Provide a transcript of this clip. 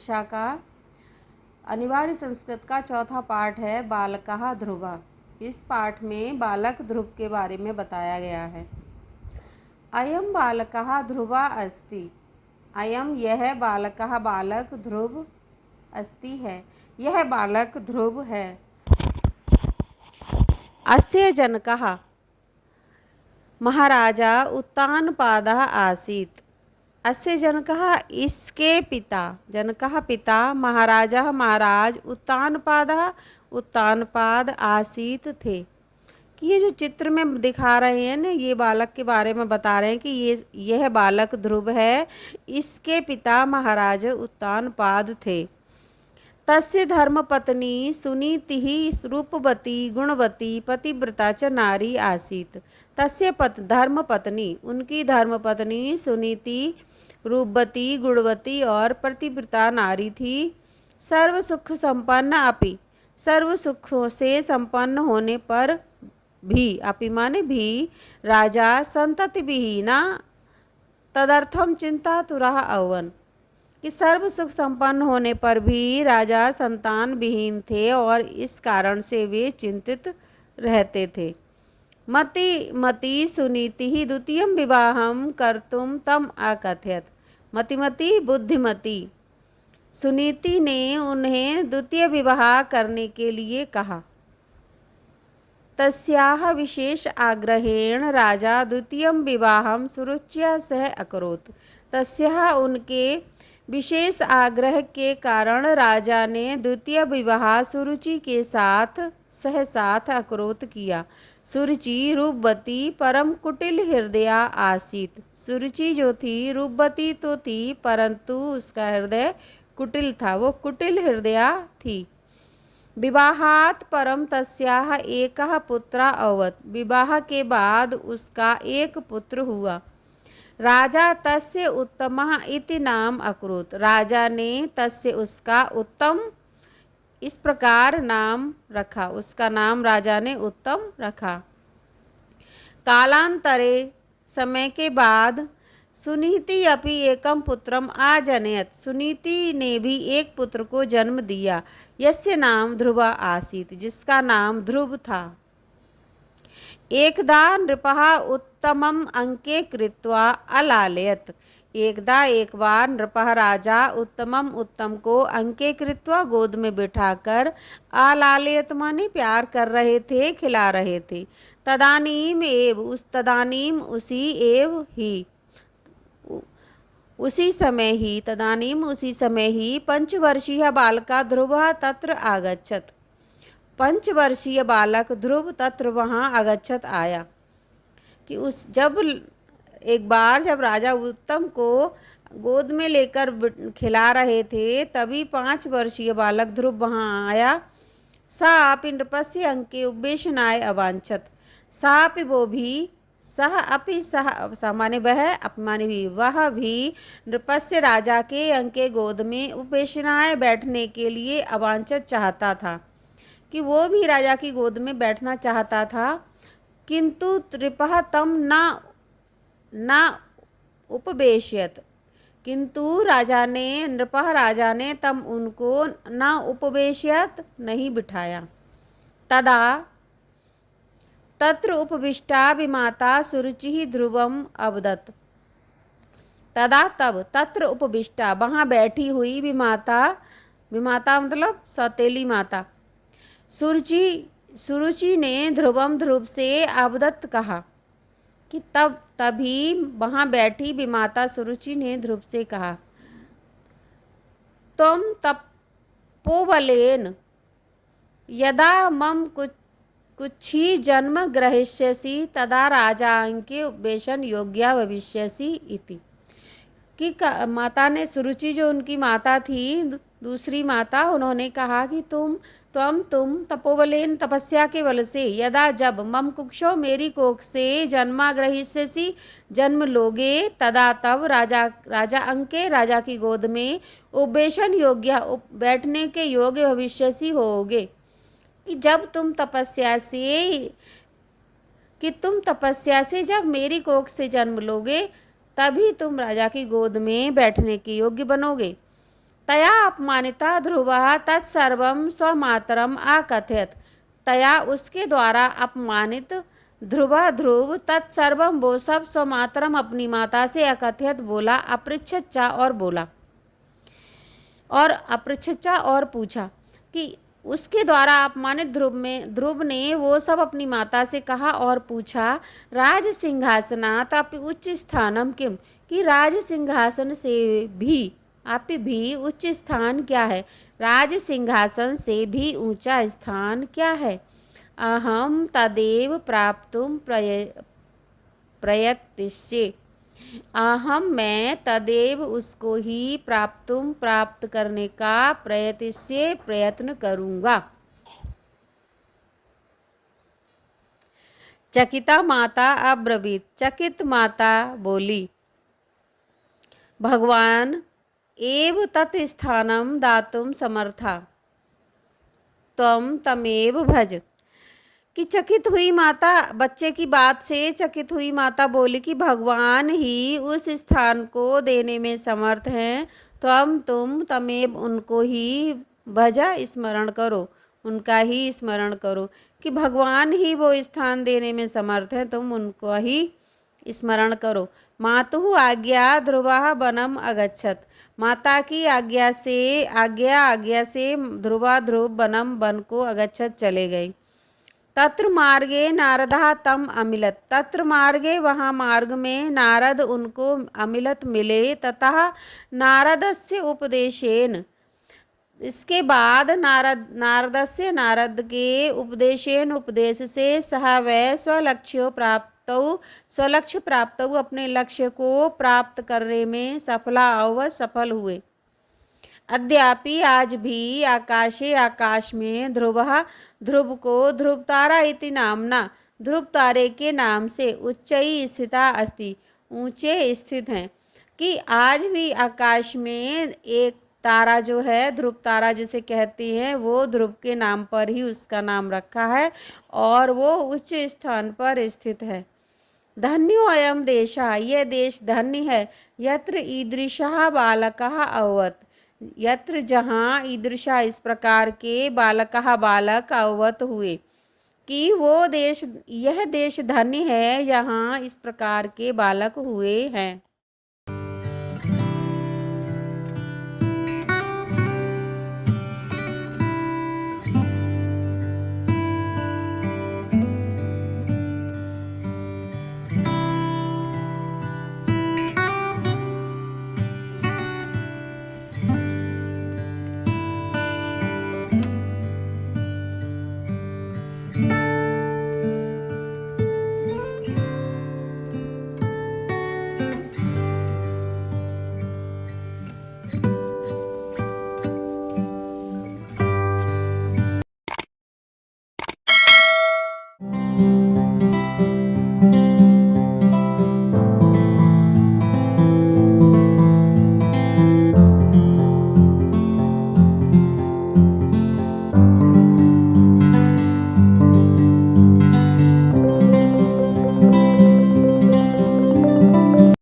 कक्षा का अनिवार्य संस्कृत का चौथा पाठ है बालकः ध्रुवः। इस पाठ में बालक ध्रुव के बारे में बताया गया है। अयम बालकः ध्रुवः अस्ति। अयम यह बालकः बालक ध्रुव अस्ति है, यह बालक ध्रुव है। अस्य जनकः महाराजा उत्तानपादः आसीत्। अस्य जनकः इसके पिता, जनकः पिता, महाराजा महाराज, उत्तानपाद आसीत थे। कि ये जो चित्र में दिखा रहे हैं ना, ये बालक के बारे में बता रहे हैं कि यह बालक ध्रुव है, इसके पिता महाराज उत्तानपाद थे। तस्य धर्मपत्नी सुनीतिः रूपवती गुणवती पतिव्रता च नारी आसीत्। तस्य धर्मपत्नी, उनकी धर्मपत्नी सुनीति रूपवती गुणवती और पतिव्रता नारी थी। सर्व सुख संपन्न अपि, सर्व सुखों से संपन्न होने पर भी, अपि माने भी, राजा संतति विहीना तदर्थम चिंता तुरः अवन। कि सर्व सुख संपन्न होने पर भी राजा संतान विहीन थे और इस कारण से वे चिंतित रहते थे। मति सुनीति द्वितीयं विवाहं कर्तुं तम अकथयत। मति बुद्धिमती सुनीति ने उन्हें द्वितीय विवाह करने के लिए कहा। तस्याः विशेष आग्रहेण राजा द्वितीयं विवाहं सुरुच्या सह अकरोत्। तस्याः उनके विशेष आग्रह के कारण राजा ने द्वितीय विवाह सुरुचि के साथ अकरोत किया। सुरुचि रूपवती परम कुटिल हृदया आसीत। सुरुचि जो थी रूपवती तो थी, परंतु उसका हृदय कुटिल था, वो कुटिल हृदया थी। विवाहात् परम तस्याः एकः पुत्रः अभवत्। विवाह के बाद उसका एक पुत्र हुआ। राजा तस्य उत्तमः इति नाम अकरोत्। राजा ने तस्य उसका उत्तम इस प्रकार नाम रखा, उसका नाम राजा ने उत्तम रखा। कालांतरे समय के बाद सुनीति अपि एकम पुत्रम आजनयत। सुनीति ने भी एक पुत्र को जन्म दिया। यस्य नाम ध्रुव आसीत, जिसका नाम ध्रुव था। एकदा नृपः उत्तमम अंके कृत्वा अलालयत। एक बार नृपः राजा उत्तम को अंके कृत्वा गोद में बिठाकर अलालयत माने प्यार कर रहे थे, खिला रहे थे। तदानीम उसी समय ही पंचवर्षीय बालका ध्रुवः तत्र आगच्छत। पंचवर्षीय बालक ध्रुव तत्र वहाँ आगच्छत आया। कि एक बार जब राजा उत्तम को गोद में लेकर खिला रहे थे, तभी 5 वर्षीय बालक ध्रुव वहाँ आया। सा अपि नृपस्य अंके उपवेशनाय अवांछत। सा अपि वो भी, सह माने वह, अपमाने भी, वह भी नृपस्य राजा के अंके गोद में उपवेशनाय बैठने के लिए अवांछत चाहता था। कि वो भी राजा की गोद में बैठना चाहता था। किंतु नृपः तम न उपवेशयत। किंतु नृपः राजा ने तम उनको न उपवेशयत, नहीं बिठाया। तत्र उपविष्टा विमाता सुरुचिः ध्रुवम अवदत्। तब तत्र उपविष्टा, वहाँ बैठी हुई विमाता मतलब सौतेली माता, सुरुचि ने ध्रुव से अवदत्त कहा। कि तभी वहाँ बैठी विमाता सुरुचि ने ध्रुव से कहा, तुम तपोबलेन यदा मम कुक्षी जन्म ग्रहीष्यसि तदा राजा अंके उपवेशन योग्या भविष्यसि इति। कि माता ने, सुरुचि जो उनकी माता थी, दूसरी माता, उन्होंने कहा कि तुम तपोबलेन तपस्या के बल से, यदा जब, मम कुक्षो मेरी कोख से, जन्मा ग्रहीष्यसि जन्म लोगे, तदा तब, राजा अंके राजा की गोद में, उपवेशन योग्य बैठने के योग्य भविष्यसि होगे। कि तुम तपस्या से जब मेरी कोख से जन्म लोगे, तभी तुम राजा की गोद में बैठने के योग्य बनोगे। तया अपमानिता ध्रुवः तत्सर्वं स्वमातरम् अकथयत्। तया उसके द्वारा अपमानित ध्रुव तत्सर्वम वो सब स्वमातरम अपनी माता से अकथयत बोला, अपृच्छच्चा और बोला और अपृच्छच्चा और पूछा कि उसके द्वारा अपमानित ध्रुव ने वो सब अपनी माता से कहा और पूछा, राज सिंहासनात् अपि उच्च स्थानम किम, कि राज सिंहासन से भी अपि भी उच्च स्थान क्या है, राज सिंहासन से भी ऊंचा स्थान क्या है। अहम तदेव प्राप्तुम प्रयतिष्ये, अहम मैं तदेव उसको ही प्राप्त करने का प्रयतिष्ये प्रयत्न करूँगा। चकिता माता अब्रवीत, चकित माता बोली, भगवान एव तत् स्थानम दातुम समर्था त्वं तमेव भज। कि चकित हुई माता, बच्चे की बात से चकित हुई माता बोली कि भगवान ही उस स्थान को देने में समर्थ हैं, तुम तमेव उनको ही भजा, स्मरण करो, उनका ही स्मरण करो। कि भगवान ही वो स्थान देने में समर्थ हैं, तुम उनको ही स्मरण करो। मातुः आज्ञा ध्रुवः वनम अगच्छत, माता की आज्ञा से ध्रुव वन को अगच्छत चले गए। तत्र मार्गे नारदः तम अमिलत, तत्र मार्गे वहाँ मार्ग में नारद उनको अमिलत मिले। ततः नारदस्य उपदेशेन, इसके बाद नारद के उपदेश से सह वै स्वलक्ष्य प्राप्त अपने लक्ष्य को प्राप्त करने में सफल हुए। अद्यापि आज भी आकाश में ध्रुव को ध्रुवतारा इति नामना, ध्रुव तारे के नाम से उच्चई स्थिता अस्ति, ऊंचे स्थित हैं। कि आज भी आकाश में एक तारा जो है, ध्रुव तारा जिसे कहती हैं, वो ध्रुव के नाम पर ही उसका नाम रखा है और वो उच्च स्थान पर स्थित है। धन्यो अयम देशः, यह देश धन्य है। यत्र ईदृशः बालकः अभवत्, यत्र जहाँ ईदृशा इस प्रकार के बालकः बालक अभवत् हुए। कि वो देश, यह देश धन्य है यहाँ इस प्रकार के बालक हुए हैं।